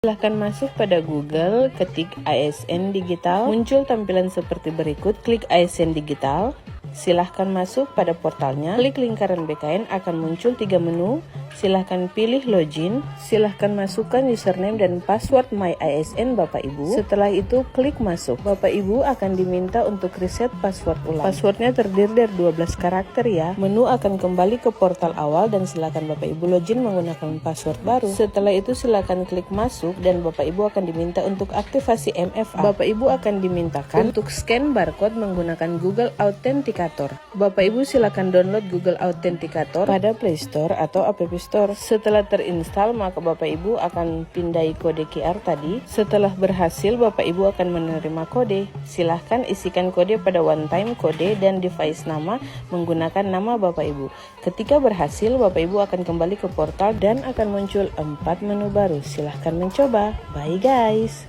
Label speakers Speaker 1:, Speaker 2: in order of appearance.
Speaker 1: Silahkan masuk pada Google, ketik ASN Digital, muncul tampilan seperti berikut, klik ASN Digital. Silahkan masuk pada portalnya, klik lingkaran BKN, akan muncul 3 menu. Silahkan pilih login, silahkan masukkan username dan password My ASN Bapak Ibu. Setelah itu klik masuk. Bapak Ibu akan diminta untuk reset password ulang. Passwordnya terdiri dari 12 karakter ya. Menu akan kembali ke portal awal dan silahkan Bapak Ibu login menggunakan password baru. Setelah itu silahkan klik masuk dan Bapak Ibu akan diminta untuk aktivasi MFA. Bapak Ibu akan dimintakan untuk scan barcode menggunakan Google Authenticator. Bapak Ibu silakan download Google Authenticator pada Play Store atau App Store. Setelah terinstall, maka Bapak Ibu akan pindai kode QR tadi. Setelah berhasil, Bapak Ibu akan menerima kode. Silahkan isikan kode pada one time kode dan device nama menggunakan nama Bapak Ibu. Ketika berhasil, Bapak Ibu akan kembali ke portal dan akan muncul 4 menu baru. Silahkan mencoba. Bye guys.